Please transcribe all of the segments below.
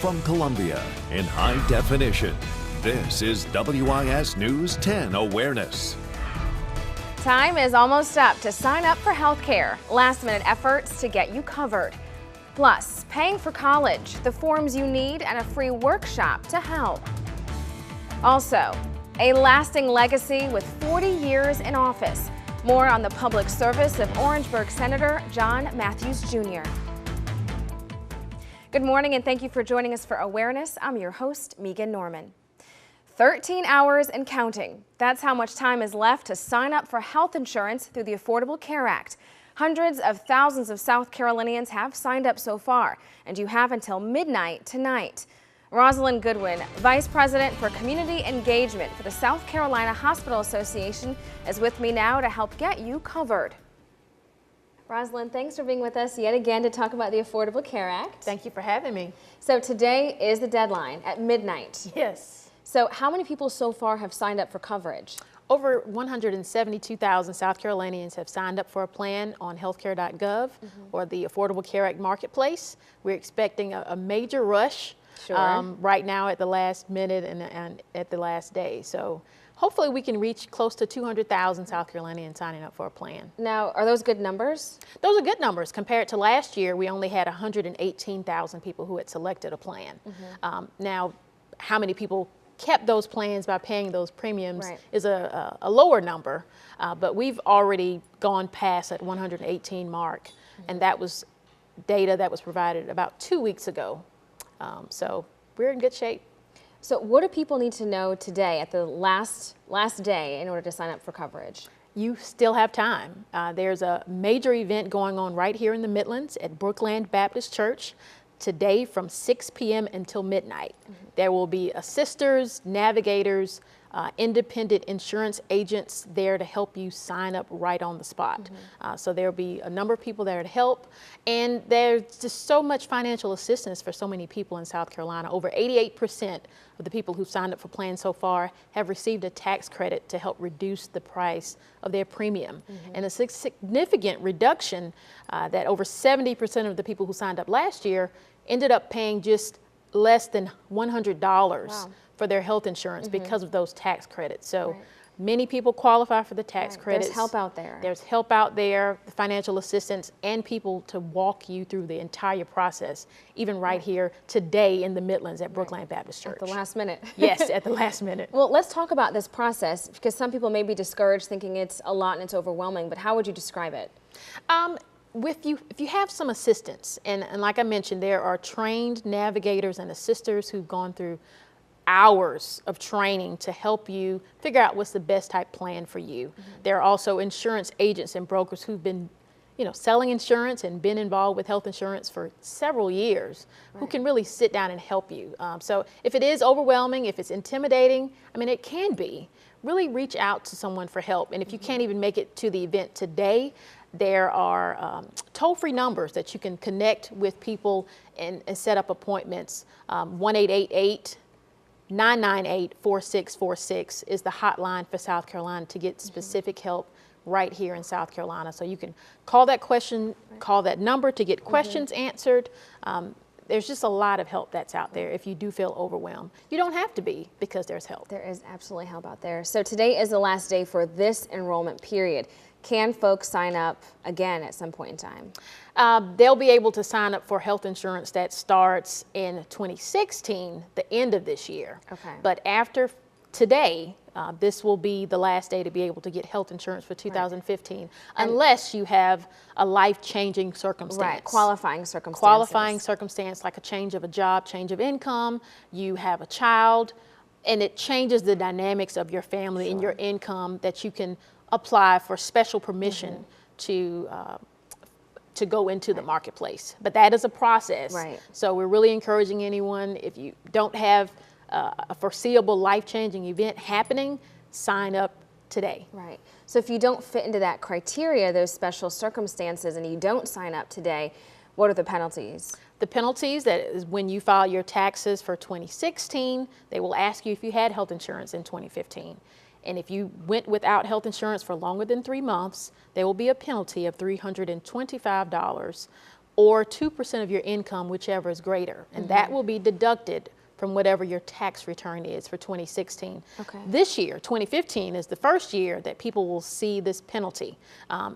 from Columbia in high definition. This is WIS News 10 Awareness. Time is almost up to sign up for healthcare. Last-minute efforts to get you covered. Plus, paying for college, the forms you need, and a free workshop to help. Also, a lasting legacy with 40 years in office. More on the public service of Orangeburg Senator John Matthews Jr. Good morning and thank you for joining us for Awareness. I'm your host, Megan Norman. 13 hours and counting. That's how much time is left to sign up for health insurance through the Affordable Care Act. Hundreds of thousands of South Carolinians have signed up so far, and you have until midnight tonight. Rosalind Goodwin, Vice President for Community Engagement for the South Carolina Hospital Association, is with me now to help get you covered. Rosalind, thanks for being with us yet again to talk about the Affordable Care Act. Thank you for having me. So today is the deadline at midnight. Yes. So how many people so far have signed up for coverage? Over 172,000 South Carolinians have signed up for a plan on healthcare.gov or the Affordable Care Act Marketplace. We're expecting a major rush right now at the last minute and at the last day. So hopefully we can reach close to 200,000 South Carolinians signing up for a plan. Now, are those good numbers? Those are good numbers. Compared to last year, we only had 118,000 people who had selected a plan. Now, how many people kept those plans by paying those premiums is a lower number, but we've already gone past that 118 mark, and that was data that was provided about 2 weeks ago. So we're in good shape. So what do people need to know today at the last day in order to sign up for coverage? You still have time. There's a major event going on right here in the Midlands at Brookland Baptist Church today from 6 p.m. until midnight. There will be assisters, navigators, independent insurance agents there to help you sign up right on the spot. So there'll be a number of people there to help, and there's just so much financial assistance for so many people in South Carolina. Over 88% of the people who've signed up for plans so far have received a tax credit to help reduce the price of their premium. And a significant reduction that over 70% of the people who signed up last year ended up paying just less than $100 for their health insurance because of those tax credits. So many people qualify for the tax credits. There's help out there. There's help out there, financial assistance, and people to walk you through the entire process, even right here today in the Midlands at Brookland Baptist Church. At the last minute. Yes, at the last minute. Well, let's talk about this process, because some people may be discouraged thinking it's a lot and it's overwhelming, but how would you describe it? If you have some assistance, and like I mentioned, there are trained navigators and assisters who've gone through hours of training to help you figure out what's the best type plan for you. There are also insurance agents and brokers who've been, selling insurance and been involved with health insurance for several years who can really sit down and help you. So if it is overwhelming, if it's intimidating, it can be, really reach out to someone for help. And if you can't even make it to the event today, there are toll-free numbers that you can connect with people and set up appointments. 1-888-998-4646 is the hotline for South Carolina to get specific help right here in South Carolina. So you can call that call that number to get questions answered. There's just a lot of help that's out there if you do feel overwhelmed. You don't have to be, because there's help. There is absolutely help out there. So today is the last day for this enrollment period. Can folks sign up again at some point in time? They'll be able to sign up for health insurance that starts in 2016, the end of this year. But after today, this will be the last day to be able to get health insurance for 2015, unless you have a life-changing circumstance. Qualifying circumstances. Qualifying circumstance, like a change of a job, change of income, you have a child, and it changes the dynamics of your family and your income, that you can apply for special permission to go into the marketplace. But that is a process. So we're really encouraging anyone, if you don't have a foreseeable life-changing event happening, sign up today. So if you don't fit into that criteria, those special circumstances, and you don't sign up today, what are the penalties? The penalties, that is when you file your taxes for 2016, they will ask you if you had health insurance in 2015. And if you went without health insurance for longer than 3 months, there will be a penalty of $325 or 2% of your income, whichever is greater. And that will be deducted from whatever your tax return is for 2016. Okay. This year, 2015, is the first year that people will see this penalty.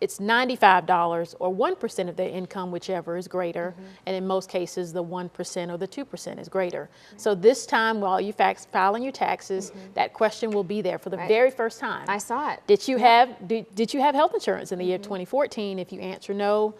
It's $95 or 1% of their income, whichever is greater, and in most cases, the 1% or the 2% is greater. So this time, while you filing your taxes, that question will be there for the very first time. I saw it. Did you have health insurance in the year 2014? If you answer no,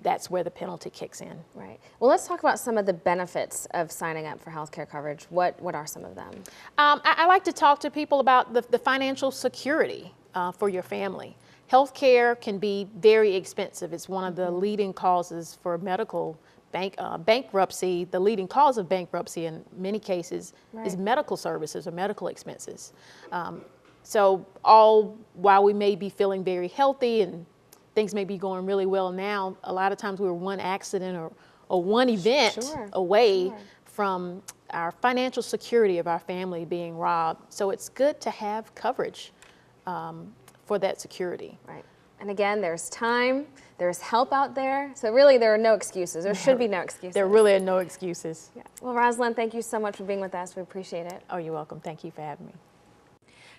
that's where the penalty kicks in. Right. Well, let's talk about some of the benefits of signing up for health care coverage. What are some of them? I like to talk to people about the financial security for your family. Health care can be very expensive. It's one of the leading causes for medical bankruptcy. The leading cause of bankruptcy in many cases is medical services or medical expenses. So while we may be feeling very healthy and things may be going really well now, a lot of times we're one accident or one event away from our financial security of our family being robbed. So it's good to have coverage for that security. Right. And again, there's time, there's help out there. So really there are no excuses. There should be no excuses. There really are no excuses. Yeah. Well, Rosalind, thank you so much for being with us. We appreciate it. Oh, you're welcome. Thank you for having me.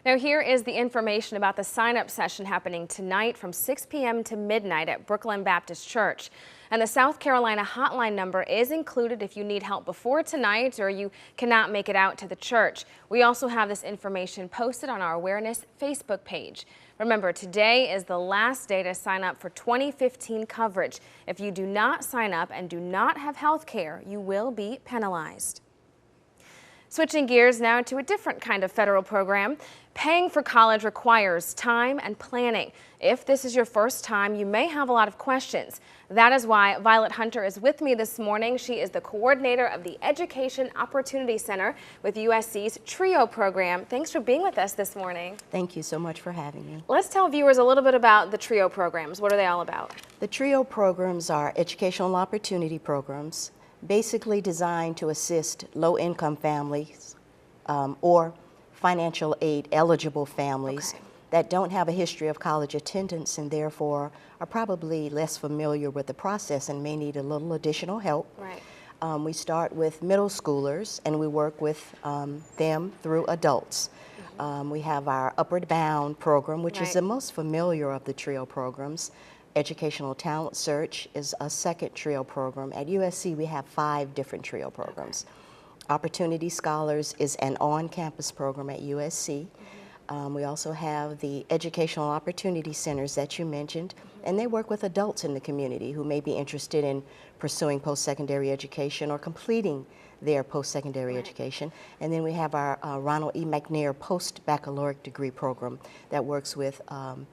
Now here is the information about the sign-up session happening tonight from 6 p.m. to midnight at Brookland Baptist Church. And the South Carolina hotline number is included if you need help before tonight or you cannot make it out to the church. We also have this information posted on our Awareness Facebook page. Remember, today is the last day to sign up for 2015 coverage. If you do not sign up and do not have health care, you will be penalized. Switching gears now to a different kind of federal program. Paying for college requires time and planning. If this is your first time, you may have a lot of questions. That is why Violet Hunter is with me this morning. She is the coordinator of the Education Opportunity Center with USC's TRIO program. Thanks for being with us this morning. Thank you so much for having me. Let's tell viewers a little bit about the TRIO programs. What are they all about? The TRIO programs are educational opportunity programs, basically designed to assist low-income families or financial aid eligible families that don't have a history of college attendance and therefore are probably less familiar with the process and may need a little additional help. Right. We start with middle schoolers and we work with them through adults. We have our Upward Bound program, which is the most familiar of the TRIO programs. Educational Talent Search is a second TRIO program. At USC, we have 5 different TRIO programs. Opportunity Scholars is an on-campus program at USC. We also have the Educational Opportunity Centers that you mentioned, and they work with adults in the community who may be interested in pursuing post-secondary education or completing their post-secondary education. And then we have our Ronald E. McNair post-baccalaureate degree program that works with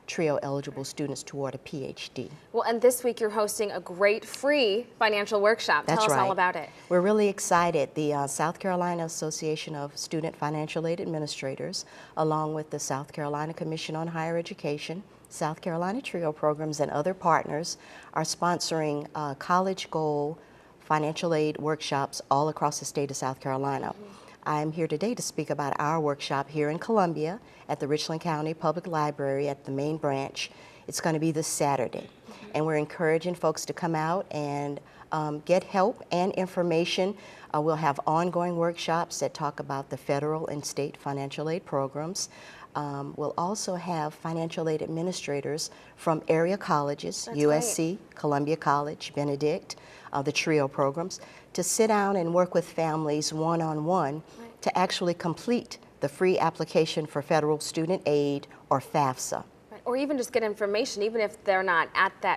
TRIO-eligible students toward a PhD. Well, and this week you're hosting a great free financial workshop. Tell us all about it. We're really excited. The South Carolina Association of Student Financial Aid Administrators, along with the South Carolina Commission on Higher Education, South Carolina TRIO programs, and other partners are sponsoring college goal financial aid workshops all across the state of South Carolina. I'm here today to speak about our workshop here in Columbia at the Richland County Public Library at the main branch. It's going to be this Saturday, and we're encouraging folks to come out and get help and information. We'll have ongoing workshops that talk about the federal and state financial aid programs. We'll also have financial aid administrators from area colleges, USC, Columbia College, Benedict, the TRIO programs, to sit down and work with families one-on-one to actually complete the free application for federal student aid or FAFSA. Or even just get information, even if they're not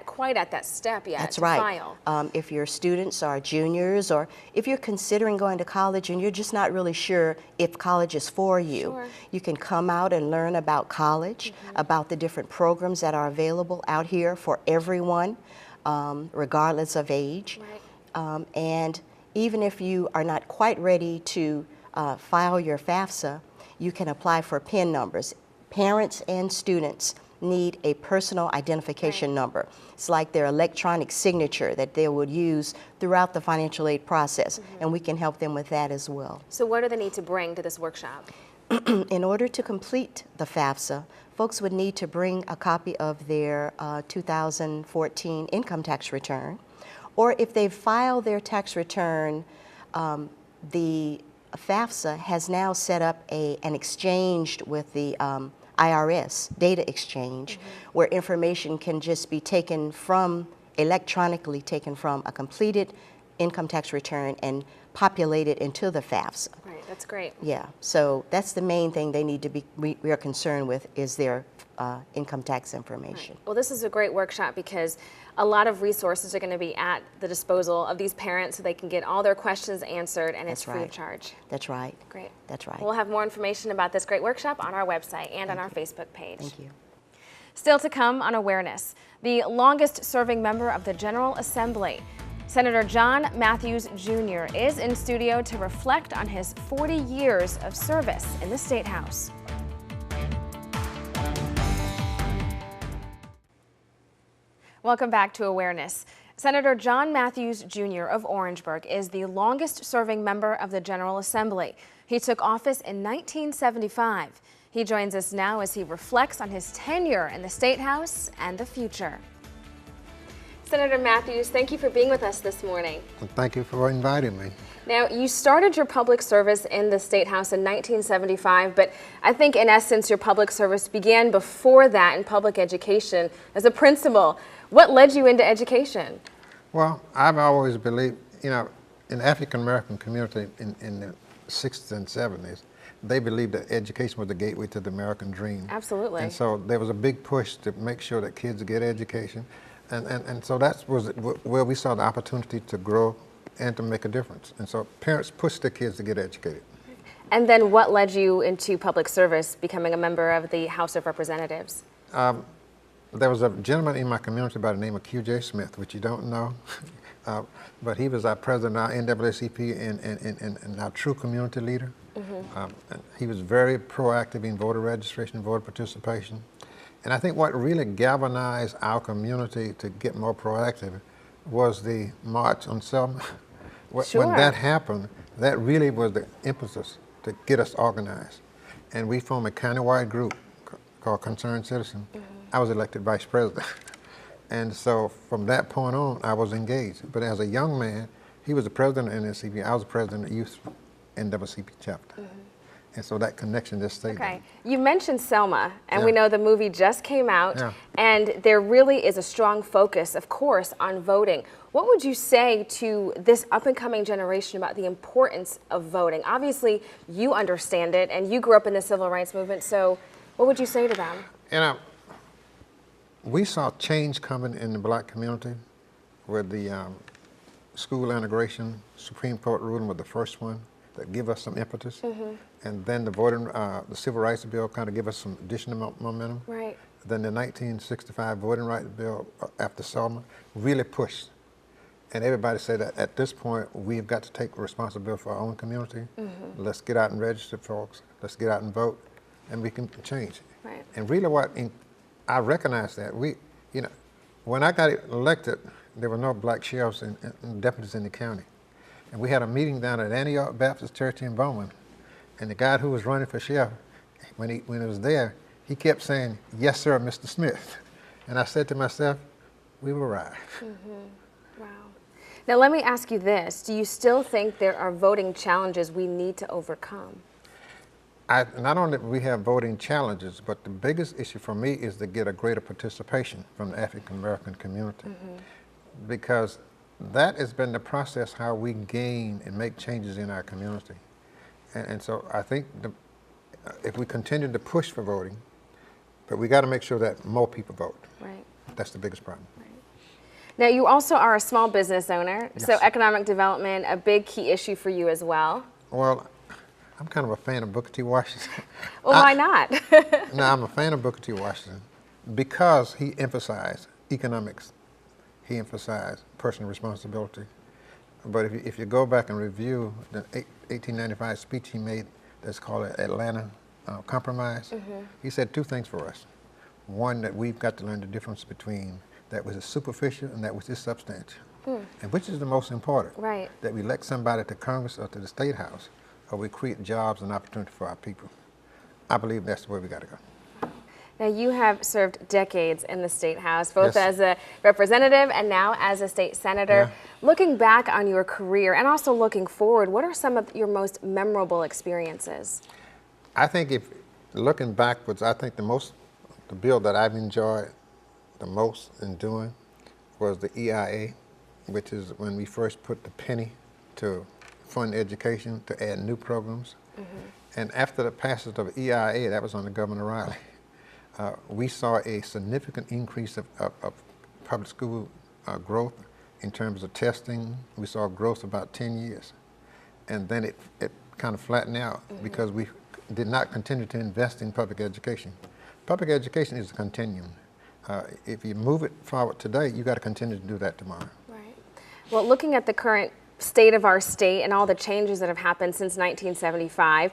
quite at that step yet. That's to right. File. If your students are juniors, or if you're considering going to college and you're just not really sure if college is for you, you can come out and learn about college, about the different programs that are available out here for everyone, regardless of age. And even if you are not quite ready to file your FAFSA, you can apply for PIN numbers. Parents and students need a personal identification number. It's like their electronic signature that they would use throughout the financial aid process, and we can help them with that as well. So what do they need to bring to this workshop? In order to complete the FAFSA, folks would need to bring a copy of their 2014 income tax return, or if they file their tax return, the FAFSA has now set up an exchange with the IRS, data exchange, where information can just be taken from, electronically taken from a completed income tax return and populated into the FAFSA. Right, that's great. Yeah, so that's the main thing they need to be, we are concerned with, is their income tax information. Well, this is a great workshop because a lot of resources are going to be at the disposal of these parents so they can get all their questions answered, and it's free of charge. That's right. Great. That's right. We'll have more information about this great workshop on our website and on our Facebook page. Thank you. Still to come on Awareness, the longest serving member of the General Assembly. Senator John Matthews Jr. is in studio to reflect on his 40 years of service in the State House. Welcome back to Awareness. Senator John Matthews Jr. of Orangeburg is the longest serving member of the General Assembly. He took office in 1975. He joins us now as he reflects on his tenure in the State House and the future. Senator Matthews, thank you for being with us this morning. Well, thank you for inviting me. Now, you started your public service in the State House in 1975, but I think in essence your public service began before that in public education as a principal. What led you into education? Well, I've always believed, in the African American community in the 60s and 70s, they believed that education was the gateway to the American dream. Absolutely. And so there was a big push to make sure that kids get education. And so that was where we saw the opportunity to grow and to make a difference. And so parents pushed their kids to get educated. And then what led you into public service, becoming a member of the House of Representatives? There was a gentleman in my community by the name of Q.J. Smith, which you don't know, but he was our president of our NAACP and our true community leader. And he was very proactive in voter registration, voter participation. And I think what really galvanized our community to get more proactive was the March on Selma. Sure. When that happened, that really was the impetus to get us organized. And we formed a countywide group called Concerned Citizen. I was elected vice president. And so from that point on, I was engaged. But as a young man, he was the president of NAACP, I was the president of the youth NAACP chapter. And so that connection just stayed there. You mentioned Selma, and we know the movie just came out, and there really is a strong focus, of course, on voting. What would you say to this up-and-coming generation about the importance of voting? Obviously, you understand it, and you grew up in the civil rights movement, so what would you say to them? We saw change coming in the black community with the school integration. Supreme Court ruling was the first one that give us some impetus. And then the voting, the Civil Rights Bill kind of give us some additional momentum. Right. Then the 1965 Voting Rights Bill after Selma really pushed. And everybody said that at this point, we've got to take responsibility for our own community. Let's get out and register, folks. Let's get out and vote, and we can change. Right. And really I recognize that. When I got elected, there were no black sheriffs and deputies in the county. And we had a meeting down at Antioch Baptist Church in Bowman. And the guy who was running for sheriff, when he was there, he kept saying, "Yes, sir, Mr. Smith." And I said to myself, we will ride. Wow. Now let me ask you this. Do you still think there are voting challenges we need to overcome? Not only do we have voting challenges, but the biggest issue for me is to get a greater participation from the African American community. Because that has been the process how we gain and make changes in our community. And so I think if we continue to push for voting, but we got to make sure that more people vote. Right. That's the biggest problem. Right. Now you also are a small business owner, Yes. so economic development, a big key issue for you as well. Well, I'm kind of a fan of Booker T. Washington. Well, why not? No, I'm a fan of Booker T. Washington because he emphasized economics. He emphasized personal responsibility. But if you go back and review the 1895 speech he made that's called Atlanta Compromise, he said two things for us. One, that we've got to learn the difference between that which is superficial and that which is substantial. And which is the most important? Right. That we elect somebody to Congress or to the State House, or we create jobs and opportunity for our people. I believe that's the way we got to go. Now, you have served decades in the State House, both Yes. as a representative and now as a state senator. Yeah. Looking back on your career and also looking forward, what are some of your most memorable experiences? I think if looking backwards, I think the bill that I've enjoyed the most in doing was the EIA, which is when we first put the penny to fund education to add new programs. And after the passage of EIA, that was under Governor Riley, we saw a significant increase of public school growth in terms of testing. We saw growth about 10 years. And then it kind of flattened out because we did not continue to invest in public education. Public education is a continuum. If you move it forward today, you got to continue to do that tomorrow. Right. Well, looking at the current state of our state and all the changes that have happened since 1975,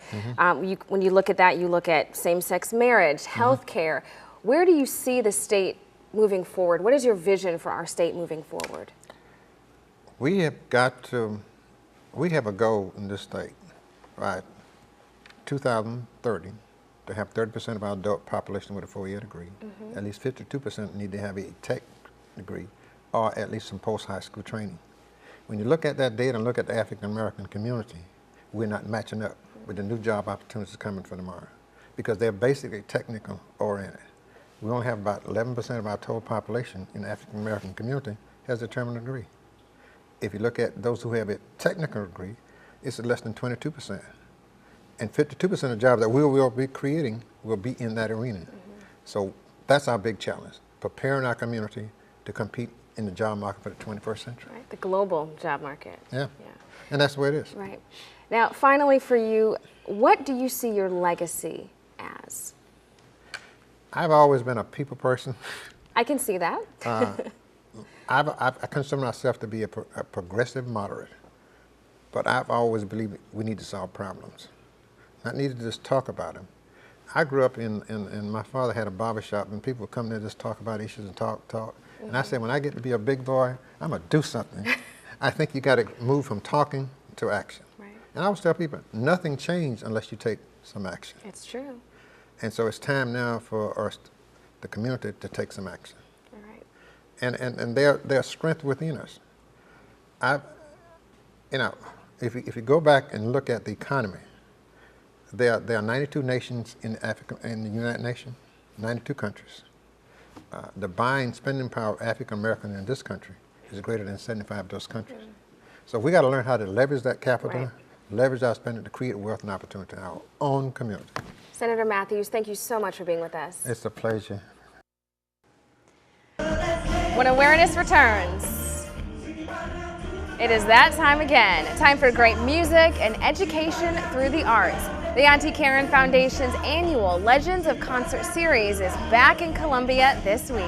when you look at that, you look at same-sex marriage, health care. Where do you see the state moving forward? What is your vision for our state moving forward? We have a goal in this state, right, 2030, to have 30% of our adult population with a 4-year degree. At least 52% need to have a tech degree or at least some post-high school training. When you look at that data and look at the African-American community, we're not matching up with the new job opportunities coming for tomorrow because they're basically technical oriented. We only have about 11% of our total population in the African-American community has a terminal degree. If you look at those who have a technical degree, it's less than 22%. And 52% of jobs that we will be creating will be in that arena. So that's our big challenge, preparing our community to compete in the job market for the 21st century. Right, the global job market. Yeah. And that's the way it is. Right. Now, finally for you, what do you see your legacy as? I've always been a people person. I can see that. I consider myself to be a progressive moderate, but I've always believed we need to solve problems, not need to just talk about them. I grew up and my father had a barber shop and people would come there just talk about issues and talk. And I said, when I get to be a big boy, I'm going to do something. I think you got to move from talking to action. Right. And I always tell people, nothing changes unless you take some action. It's true. And so it's time now for us, the community, to take some action. All right. And there's strength within us. If you go back and look at the economy, there are 92 nations in the United Nations, 92 countries. The buying spending power of African Americans in this country is greater than 75 of those countries. So we got to learn how to leverage that capital, leverage our spending to create wealth and opportunity in our own community. Senator Matthews, thank you so much for being with us. It's a pleasure. When awareness returns, it is that time again. Time for great music and education through the arts. The Auntie Karen Foundation's annual Legends of Concert series is back in Columbia this week.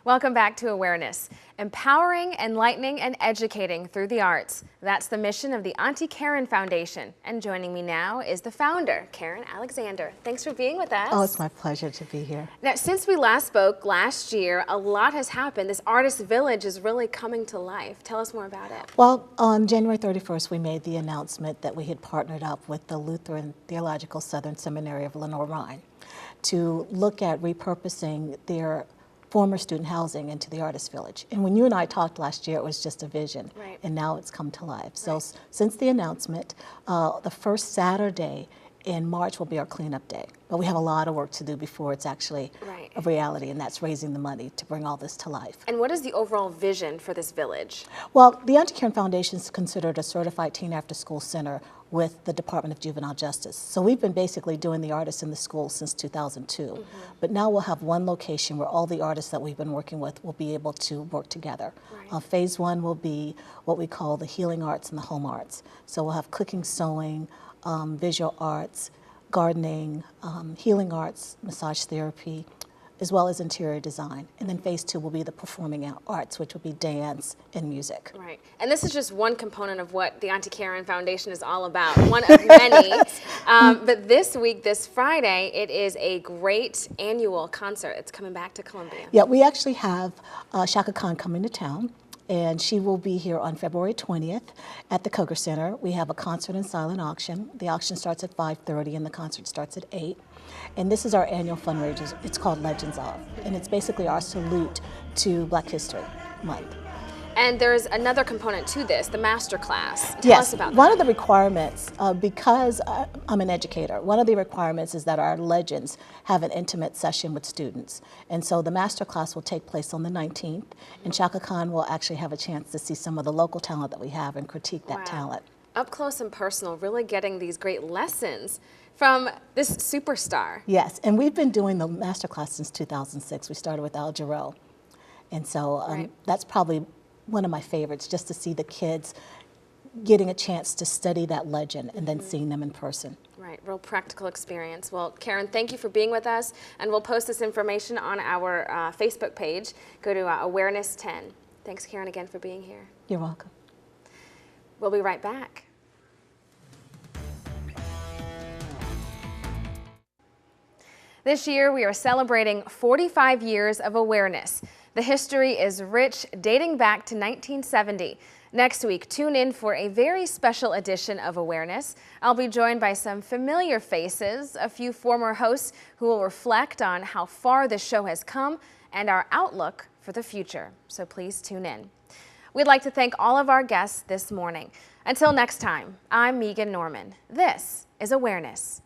Welcome back to Awareness. Empowering, enlightening, and educating through the arts. That's the mission of the Auntie Karen Foundation. And joining me now is the founder, Karen Alexander. Thanks for being with us. Oh, it's my pleasure to be here. Now, since we last spoke last year, a lot has happened. This artist village is really coming to life. Tell us more about it. Well, on January 31st, we made the announcement that we had partnered up with the Lutheran Theological Southern Seminary of Lenore Rhine to look at repurposing their former student housing into the Artist Village. And when you and I talked last year, it was just a vision, and now it's come to life. So since the announcement, the first Saturday in March will be our cleanup day. But we have a lot of work to do before it's actually a reality, and that's raising the money to bring all this to life. And what is the overall vision for this village? Well, the Auntie Karen Foundation is considered a certified teen after-school center with the Department of Juvenile Justice. So we've been basically doing the artists in the school since 2002. But now we'll have one location where all the artists that we've been working with will be able to work together. Phase one will be what we call the healing arts and the home arts. So we'll have cooking, sewing, visual arts, gardening, healing arts, massage therapy, as well as interior design. And then phase two will be the performing arts, which will be dance and music. Right. And this is just one component of what the Auntie Karen Foundation is all about, one of many. But this week, this Friday, it is a great annual concert. It's coming back to Columbia. Yeah, we actually have Chaka Khan coming to town. and she will be here on February 20th at the Coker Center. We have a concert and silent auction. The auction starts at 5:30 and the concert starts at 8. And this is our annual fundraiser. It's called Legends Of, and it's basically our salute to Black History Month. And there's another component to this, the master class. Tell Yes, us about one that. of the requirements, because I'm an educator, one of the requirements is that our legends have an intimate session with students. And so the master class will take place on the 19th, and Chaka Khan will actually have a chance to see some of the local talent that we have and critique that talent. Up close and personal, really getting these great lessons from this superstar. Yes, and we've been doing the master class since 2006. We started with Al Jarreau. And so that's probably one of my favorites, just to see the kids getting a chance to study that legend and then seeing them in person. Right, real practical experience. Well, Karen, thank you for being with us, and we'll post this information on our Facebook page. Go to Awareness 10. Thanks, Karen, again for being here. You're welcome. We'll be right back. This year, we are celebrating 45 years of awareness. The history is rich, dating back to 1970. Next week, tune in for a very special edition of Awareness. I'll be joined by some familiar faces, a few former hosts who will reflect on how far the show has come and our outlook for the future. So please tune in. We'd like to thank all of our guests this morning. Until next time, I'm Megan Norman. This is Awareness.